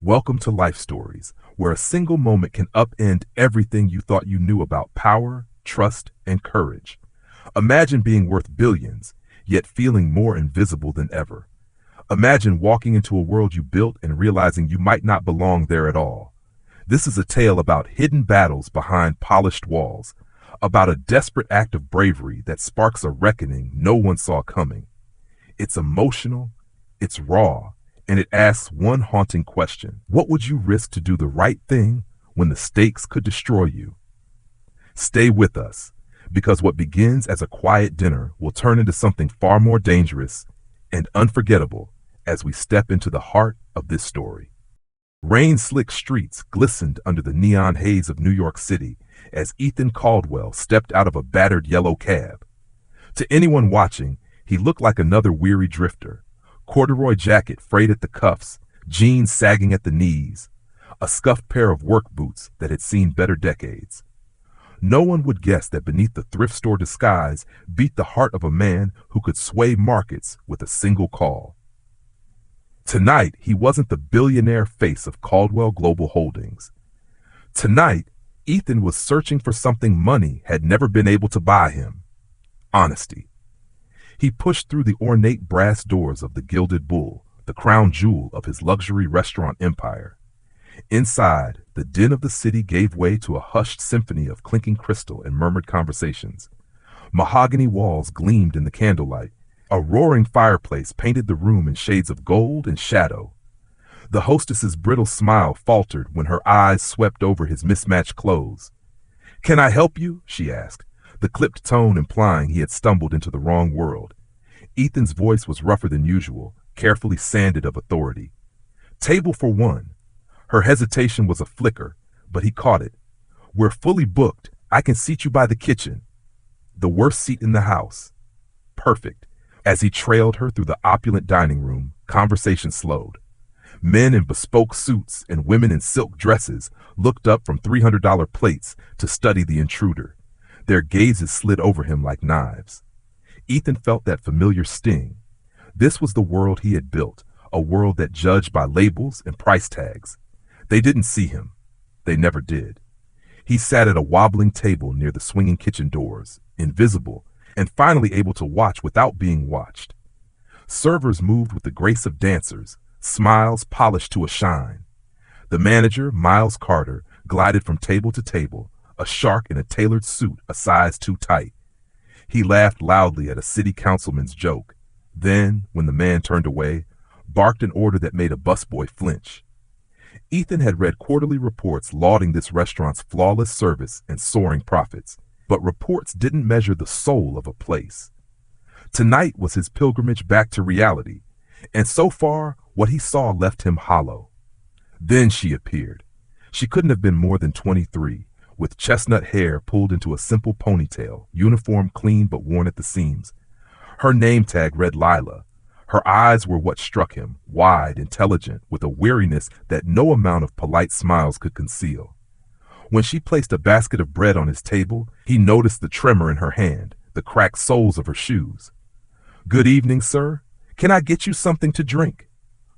Welcome to Life Stories, where a single moment can upend everything you thought you knew about power, trust, and courage. Imagine being worth billions, yet feeling more invisible than ever. Imagine walking into a world you built and realizing you might not belong there at all. This is a tale about hidden battles behind polished walls, about a desperate act of bravery that sparks a reckoning no one saw coming. It's emotional, it's raw, and it asks one haunting question. What would you risk to do the right thing when the stakes could destroy you? Stay with us, because what begins as a quiet dinner will turn into something far more dangerous and unforgettable as we step into the heart of this story. Rain-slick streets glistened under the neon haze of New York City as Ethan Caldwell stepped out of a battered yellow cab. To anyone watching, he looked like another weary drifter. Corduroy jacket frayed at the cuffs, jeans sagging at the knees, a scuffed pair of work boots that had seen better decades. No one would guess that beneath the thrift store disguise beat the heart of a man who could sway markets with a single call. Tonight, he wasn't the billionaire face of Caldwell Global Holdings. Tonight, Ethan was searching for something money had never been able to buy him: honesty. He pushed through the ornate brass doors of the Gilded Bull, the crown jewel of his luxury restaurant empire. Inside, the din of the city gave way to a hushed symphony of clinking crystal and murmured conversations. Mahogany walls gleamed in the candlelight. A roaring fireplace painted the room in shades of gold and shadow. The hostess's brittle smile faltered when her eyes swept over his mismatched clothes. "Can I help you?" she asked, the clipped tone implying he had stumbled into the wrong world. Ethan's voice was rougher than usual, carefully sanded of authority. "Table for one." Her hesitation was a flicker, but he caught it. "We're fully booked. I can seat you by the kitchen." The worst seat in the house. Perfect. As he trailed her through the opulent dining room, conversation slowed. Men in bespoke suits and women in silk dresses looked up from $300 plates to study the intruder. Their gazes slid over him like knives. Ethan felt that familiar sting. This was the world he had built, a world that judged by labels and price tags. They didn't see him. They never did. He sat at a wobbling table near the swinging kitchen doors, invisible, and finally able to watch without being watched. Servers moved with the grace of dancers, smiles polished to a shine. The manager, Miles Carter, glided from table to table, a shark in a tailored suit a size too tight. He laughed loudly at a city councilman's joke, then, when the man turned away, barked an order that made a busboy flinch. Ethan had read quarterly reports lauding this restaurant's flawless service and soaring profits, but reports didn't measure the soul of a place. Tonight was his pilgrimage back to reality, and so far, what he saw left him hollow. Then she appeared. She couldn't have been more than 23, with chestnut hair pulled into a simple ponytail, uniform clean but worn at the seams. Her name tag read Lila. Her eyes were what struck him, wide, intelligent, with a weariness that no amount of polite smiles could conceal. When she placed a basket of bread on his table, he noticed the tremor in her hand, the cracked soles of her shoes. "Good evening, sir. Can I get you something to drink?"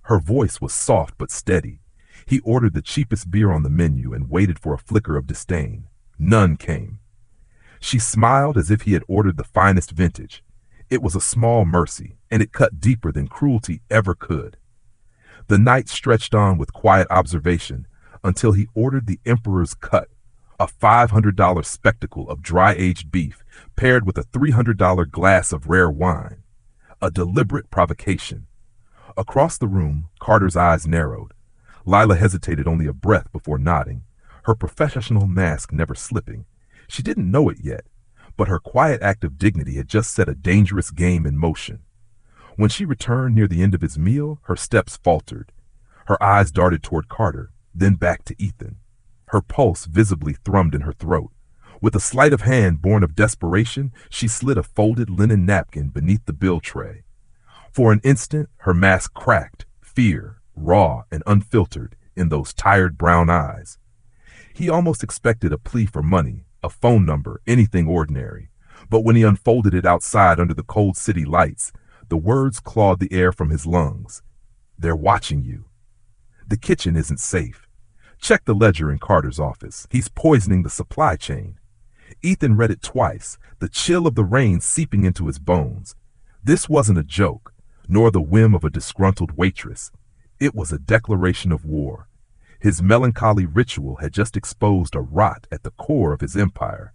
Her voice was soft but steady. He ordered the cheapest beer on the menu and waited for a flicker of disdain. None came. She smiled as if he had ordered the finest vintage. It was a small mercy, and it cut deeper than cruelty ever could. The night stretched on with quiet observation until he ordered the Emperor's Cut, a $500 spectacle of dry-aged beef paired with a $300 glass of rare wine. A deliberate provocation. Across the room, Carter's eyes narrowed. Lila hesitated only a breath before nodding, her professional mask never slipping. She didn't know it yet, but her quiet act of dignity had just set a dangerous game in motion. When she returned near the end of his meal, her steps faltered. Her eyes darted toward Carter, then back to Ethan. Her pulse visibly thrummed in her throat. With a sleight of hand born of desperation, she slid a folded linen napkin beneath the bill tray. For an instant, her mask cracked, fear, raw and unfiltered, in those tired brown eyes. He almost expected a plea for money, a phone number, anything ordinary. But when he unfolded it outside under the cold city lights, the words clawed the air from his lungs. "They're watching you." The kitchen isn't safe. Check the ledger in Carter's office. He's poisoning the supply chain. Ethan read it twice, the chill of the rain seeping into his bones. This wasn't a joke, nor the whim of a disgruntled waitress. It was a declaration of war. His melancholy ritual had just exposed a rot at the core of his empire.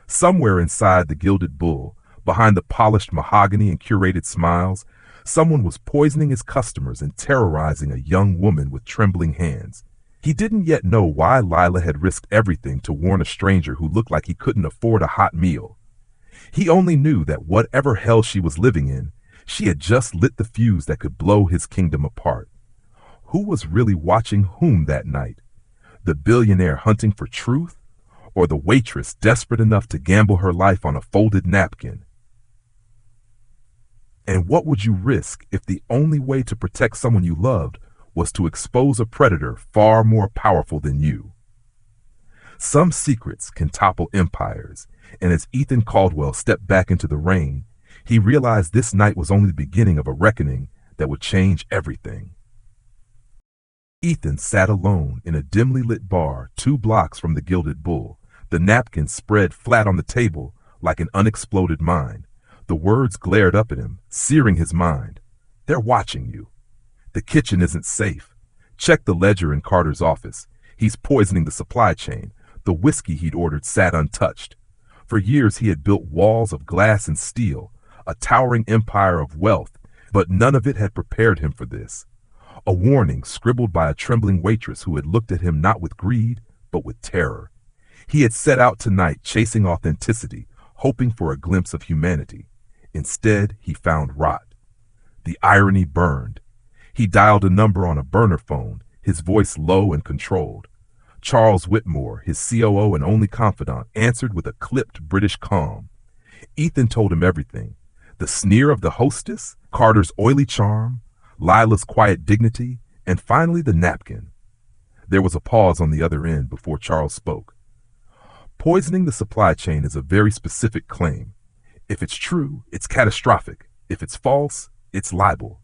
Somewhere inside the gilded bull, behind the polished mahogany and curated smiles, someone was poisoning his customers and terrorizing a young woman with trembling hands. He didn't yet know why Lila had risked everything to warn a stranger who looked like he couldn't afford a hot meal. He only knew that whatever hell she was living in, she had just lit the fuse that could blow his kingdom apart. Who was really watching whom that night? The billionaire hunting for truth, or the waitress desperate enough to gamble her life on a folded napkin? And what would you risk if the only way to protect someone you loved was to expose a predator far more powerful than you? Some secrets can topple empires, and as Ethan Caldwell stepped back into the rain, he realized this night was only the beginning of a reckoning that would change everything. Ethan sat alone in a dimly lit bar 2 blocks from the Gilded Bull, the napkin spread flat on the table like an unexploded mine. The words glared up at him, searing his mind. They're watching you. The kitchen isn't safe. Check the ledger in Carter's office. He's poisoning the supply chain. The whiskey he'd ordered sat untouched. For years he had built walls of glass and steel, a towering empire of wealth, but none of it had prepared him for this. A warning scribbled by a trembling waitress who had looked at him not with greed, but with terror. He had set out tonight chasing authenticity, hoping for a glimpse of humanity. Instead, he found rot. The irony burned. He dialed a number on a burner phone, his voice low and controlled. Charles Whitmore, his COO and only confidant, answered with a clipped British calm. Ethan told him everything. The sneer of the hostess, Carter's oily charm, Lila's quiet dignity, and finally the napkin. There was a pause on the other end before Charles spoke. Poisoning the supply chain is a very specific claim. If it's true, it's catastrophic. If it's false, it's libel.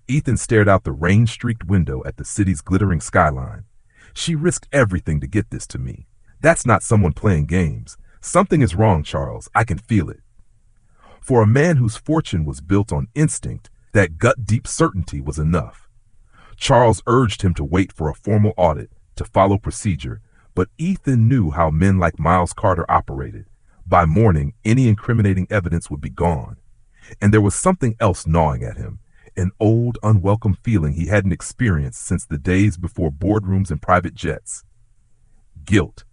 Ethan stared out the rain-streaked window at the city's glittering skyline. She risked everything to get this to me. That's not someone playing games. Something is wrong, Charles. I can feel it. For a man whose fortune was built on instinct, that gut-deep certainty was enough. Charles urged him to wait for a formal audit, to follow procedure, but Ethan knew how men like Miles Carter operated. By morning, any incriminating evidence would be gone. And there was something else gnawing at him, an old, unwelcome feeling he hadn't experienced since the days before boardrooms and private jets. Guilt.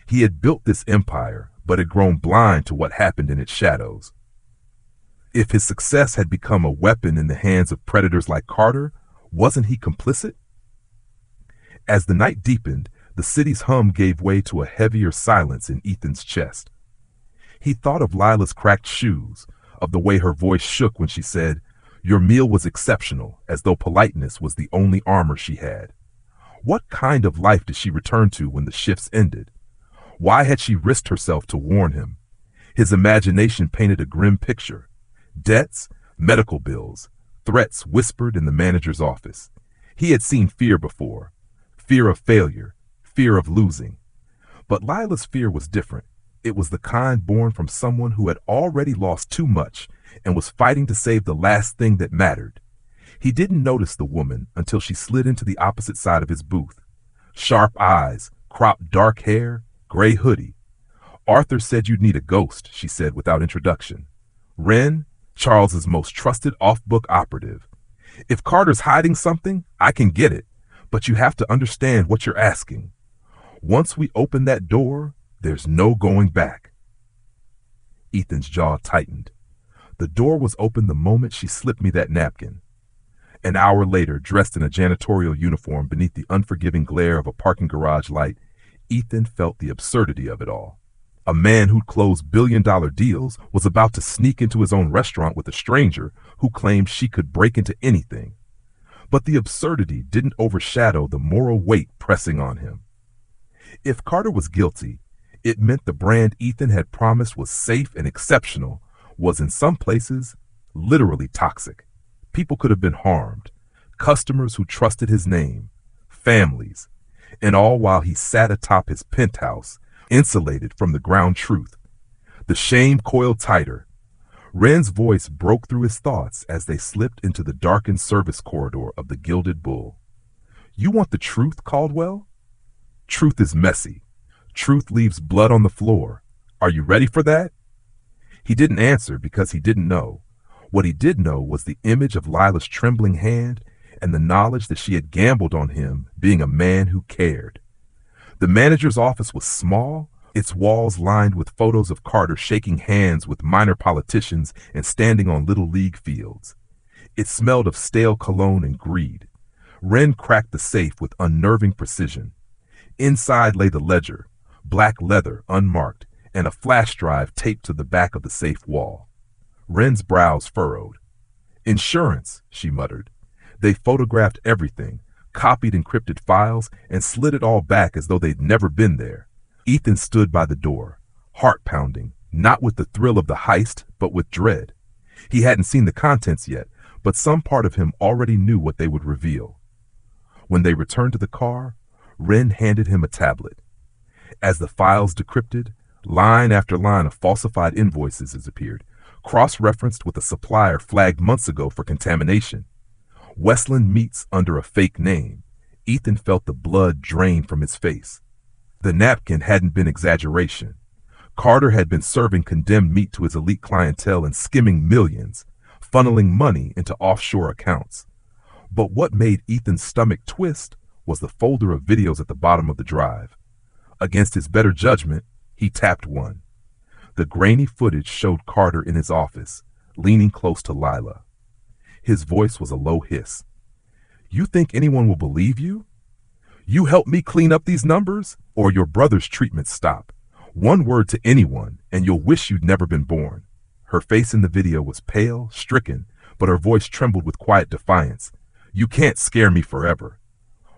He had built this empire, but had grown blind to what happened in its shadows. If his success had become a weapon in the hands of predators like Carter, wasn't he complicit? As the night deepened, the city's hum gave way to a heavier silence in Ethan's chest. He thought of Lila's cracked shoes, of the way her voice shook when she said, "Your meal was exceptional," as though politeness was the only armor she had. What kind of life did she return to when the shifts ended? Why had she risked herself to warn him? His imagination painted a grim picture. Debts, medical bills, threats whispered in the manager's office. He had seen fear before. Fear of failure, fear of losing. But Lila's fear was different. It was the kind born from someone who had already lost too much and was fighting to save the last thing that mattered. He didn't notice the woman until she slid into the opposite side of his booth. Sharp eyes, cropped dark hair, gray hoodie. "Arthur said you'd need a ghost," she said without introduction. "Wren, Charles's most trusted off-book operative. If Carter's hiding something, I can get it, but you have to understand what you're asking. Once we open that door, there's no going back." Ethan's jaw tightened. The door was open the moment she slipped me that napkin. An hour later, dressed in a janitorial uniform beneath the unforgiving glare of a parking garage light, Ethan felt the absurdity of it all. A man who'd closed billion-dollar deals was about to sneak into his own restaurant with a stranger who claimed she could break into anything. But the absurdity didn't overshadow the moral weight pressing on him. If Carter was guilty, it meant the brand Ethan had promised was safe and exceptional was in some places literally toxic. People could have been harmed. Customers who trusted his name, families, and all while he sat atop his penthouse, insulated from the ground truth. The shame coiled tighter. Wren's voice broke through his thoughts as they slipped into the darkened service corridor of the Gilded Bull. You want the truth, Caldwell? Truth is messy. Truth leaves blood on the floor. Are you ready for that? He didn't answer because he didn't know. What he did know was the image of Lila's trembling hand and the knowledge that she had gambled on him being a man who cared. The manager's office was small, its walls lined with photos of Carter shaking hands with minor politicians and standing on little league fields. It smelled of stale cologne and greed. Wren cracked the safe with unnerving precision. Inside lay the ledger, black leather, unmarked, and a flash drive taped to the back of the safe wall. Wren's brows furrowed. Insurance, she muttered. They photographed everything, copied encrypted files, and slid it all back as though they'd never been there. Ethan stood by the door, heart pounding, not with the thrill of the heist, but with dread. He hadn't seen the contents yet, but some part of him already knew what they would reveal. When they returned to the car, Wren handed him a tablet. As the files decrypted, line after line of falsified invoices appeared, cross-referenced with a supplier flagged months ago for contamination. Westland Meats under a fake name. Ethan felt the blood drain from his face. The napkin hadn't been exaggeration. Carter had been serving condemned meat to his elite clientele and skimming millions, funneling money into offshore accounts. But what made Ethan's stomach twist was the folder of videos at the bottom of the drive. Against his better judgment, he tapped one. The grainy footage showed Carter in his office, leaning close to Lila. His voice was a low hiss. You think anyone will believe you? You help me clean up these numbers, or your brother's treatment stop. One word to anyone, and you'll wish you'd never been born. Her face in the video was pale, stricken, but her voice trembled with quiet defiance. You can't scare me forever.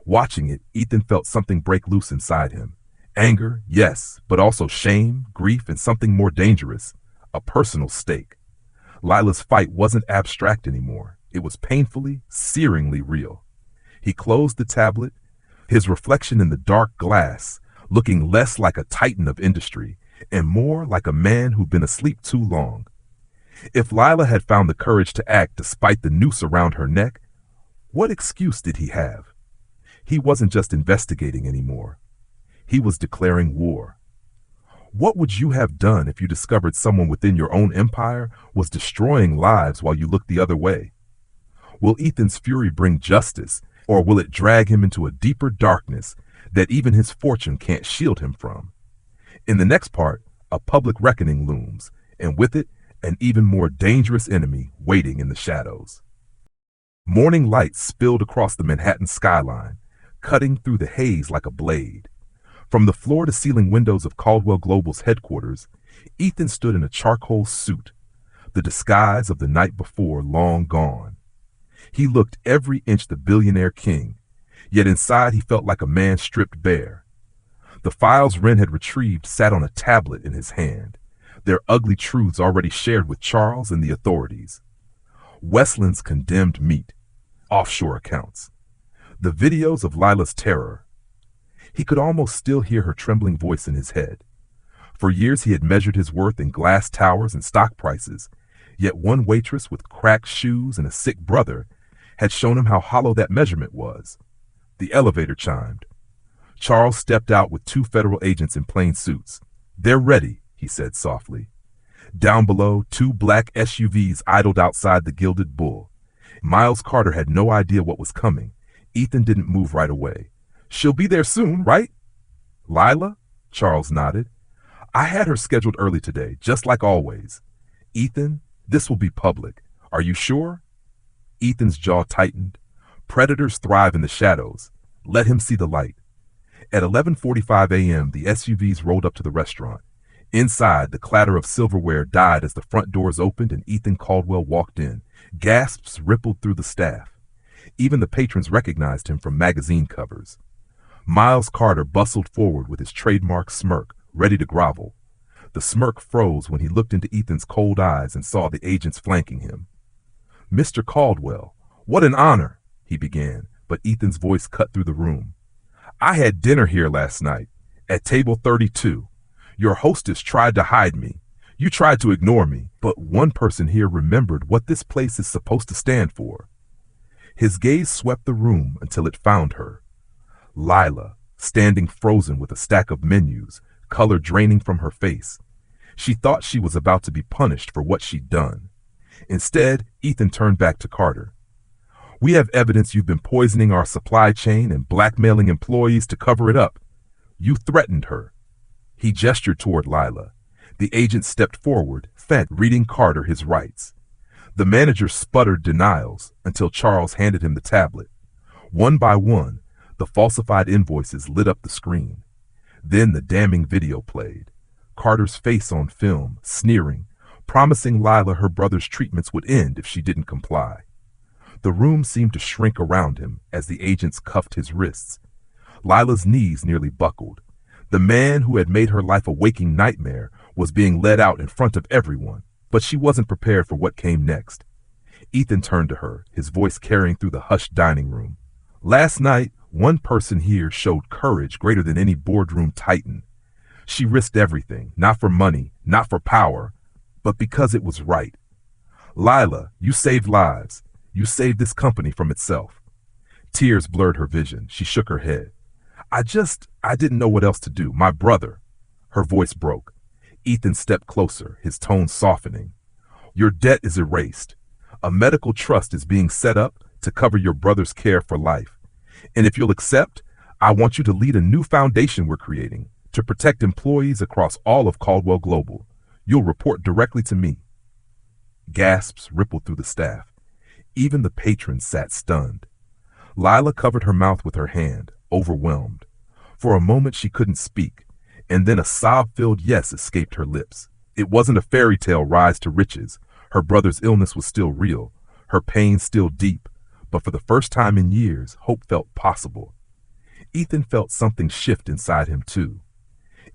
Watching it, Ethan felt something break loose inside him. Anger, yes, but also shame, grief, and something more dangerous, a personal stake. Lila's fight wasn't abstract anymore. It was painfully, searingly real. He closed the tablet, his reflection in the dark glass, looking less like a titan of industry and more like a man who'd been asleep too long. If Lila had found the courage to act despite the noose around her neck, what excuse did he have? He wasn't just investigating anymore. He was declaring war. What would you have done if you discovered someone within your own empire was destroying lives while you looked the other way? Will Ethan's fury bring justice, or will it drag him into a deeper darkness that even his fortune can't shield him from? In the next part, a public reckoning looms, and with it, an even more dangerous enemy waiting in the shadows. Morning light spilled across the Manhattan skyline, cutting through the haze like a blade. From the floor-to-ceiling windows of Caldwell Global's headquarters, Ethan stood in a charcoal suit, the disguise of the night before long gone. He looked every inch the billionaire king, yet inside he felt like a man stripped bare. The files Wren had retrieved sat on a tablet in his hand, their ugly truths already shared with Charles and the authorities. Westland's condemned meat, offshore accounts, the videos of Lila's terror. He could almost still hear her trembling voice in his head. For years he had measured his worth in glass towers and stock prices, yet one waitress with cracked shoes and a sick brother had shown him how hollow that measurement was. The elevator chimed. Charles stepped out with 2 federal agents in plain suits. They're ready, he said softly. Down below, 2 black SUVs idled outside the Gilded Bull. Miles Carter had no idea what was coming. Ethan didn't move right away. She'll be there soon, right? Lila? Charles nodded. I had her scheduled early today, just like always. Ethan, this will be public. Are you sure? Ethan's jaw tightened. Predators thrive in the shadows. Let him see the light. At 11:45 a.m., the SUVs rolled up to the restaurant. Inside, the clatter of silverware died as the front doors opened and Ethan Caldwell walked in. Gasps rippled through the staff. Even the patrons recognized him from magazine covers. Miles Carter bustled forward with his trademark smirk, ready to grovel. The smirk froze when he looked into Ethan's cold eyes and saw the agents flanking him. Mr. Caldwell, what an honor, he began, but Ethan's voice cut through the room. I had dinner here last night, at table 32. Your hostess tried to hide me. You tried to ignore me, but one person here remembered what this place is supposed to stand for. His gaze swept the room until it found her. Lila, standing frozen with a stack of menus, color draining from her face. She thought she was about to be punished for what she'd done. Instead, Ethan turned back to Carter. We have evidence you've been poisoning our supply chain and blackmailing employees to cover it up. You threatened her. He gestured toward Lila. The agent stepped forward, reading Carter his rights. The manager sputtered denials until Charles handed him the tablet. One by one, the falsified invoices lit up the screen. Then the damning video played. Carter's face on film, sneering, promising Lila her brother's treatments would end if she didn't comply. The room seemed to shrink around him as the agents cuffed his wrists. Lila's knees nearly buckled. The man who had made her life a waking nightmare was being led out in front of everyone, but she wasn't prepared for what came next. Ethan turned to her, his voice carrying through the hushed dining room. Last night, one person here showed courage greater than any boardroom titan. She risked everything, not for money, not for power, but because it was right. Lila, you saved lives. You saved this company from itself. Tears blurred her vision. She shook her head. I didn't know what else to do. My brother. Her voice broke. Ethan stepped closer, his tone softening. Your debt is erased. A medical trust is being set up to cover your brother's care for life. And if you'll accept, I want you to lead a new foundation we're creating to protect employees across all of Caldwell Global. You'll report directly to me. Gasps rippled through the staff. Even the patrons sat stunned. Lila covered her mouth with her hand, overwhelmed. For a moment she couldn't speak, and then a sob-filled yes escaped her lips. It wasn't a fairy tale rise to riches. Her brother's illness was still real, her pain still deep, but for the first time in years, hope felt possible. Ethan felt something shift inside him too.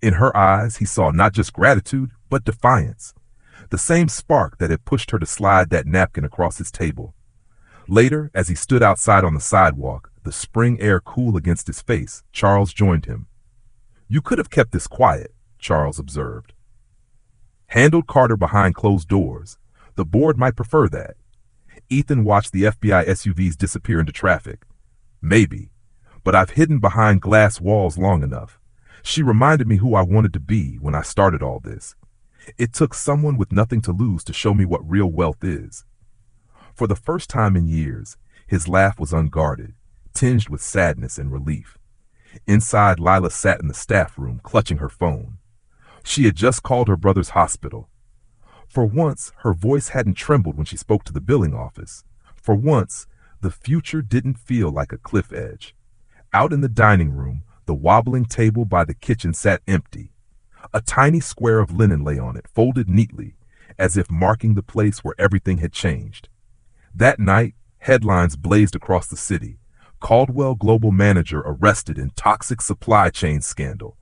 In her eyes, he saw not just gratitude, but defiance. The same spark that had pushed her to slide that napkin across his table. Later, as he stood outside on the sidewalk, the spring air cool against his face, Charles joined him. You could have kept this quiet, Charles observed. Handled Carter behind closed doors. The board might prefer that. Ethan watched the FBI SUVs disappear into traffic. Maybe, but I've hidden behind glass walls long enough. She reminded me who I wanted to be when I started all this. It took someone with nothing to lose to show me what real wealth is. For the first time in years, his laugh was unguarded, tinged with sadness and relief. Inside, Lila sat in the staff room, clutching her phone. She had just called her brother's hospital. For once, her voice hadn't trembled when she spoke to the billing office. For once, the future didn't feel like a cliff edge. Out in the dining room, the wobbling table by the kitchen sat empty. A tiny square of linen lay on it, folded neatly, as if marking the place where everything had changed. That night, headlines blazed across the city. Caldwell Global manager arrested in toxic supply chain scandal.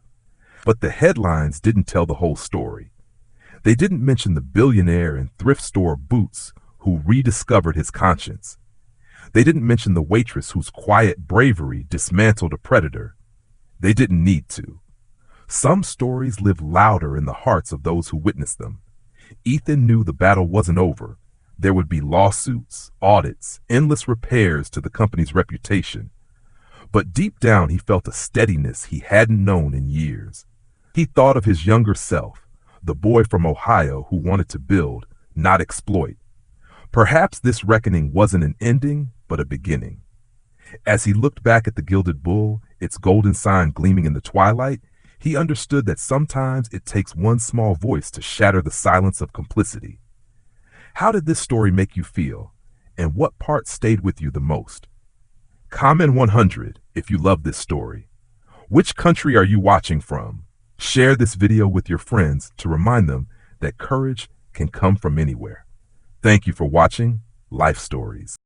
But the headlines didn't tell the whole story. They didn't mention the billionaire in thrift store boots who rediscovered his conscience. They didn't mention the waitress whose quiet bravery dismantled a predator. They didn't need to. Some stories live louder in the hearts of those who witnessed them. Ethan knew the battle wasn't over. There would be lawsuits, audits, endless repairs to the company's reputation. But deep down he felt a steadiness he hadn't known in years. He thought of his younger self, the boy from Ohio who wanted to build, not exploit. Perhaps this reckoning wasn't an ending, but a beginning. As he looked back at the gilded bull, its golden sign gleaming in the twilight, he understood that sometimes it takes one small voice to shatter the silence of complicity. How did this story make you feel, and what part stayed with you the most? Comment 100 if you love this story. Which country are you watching from? Share this video with your friends to remind them that courage can come from anywhere. Thank you for watching Life Stories.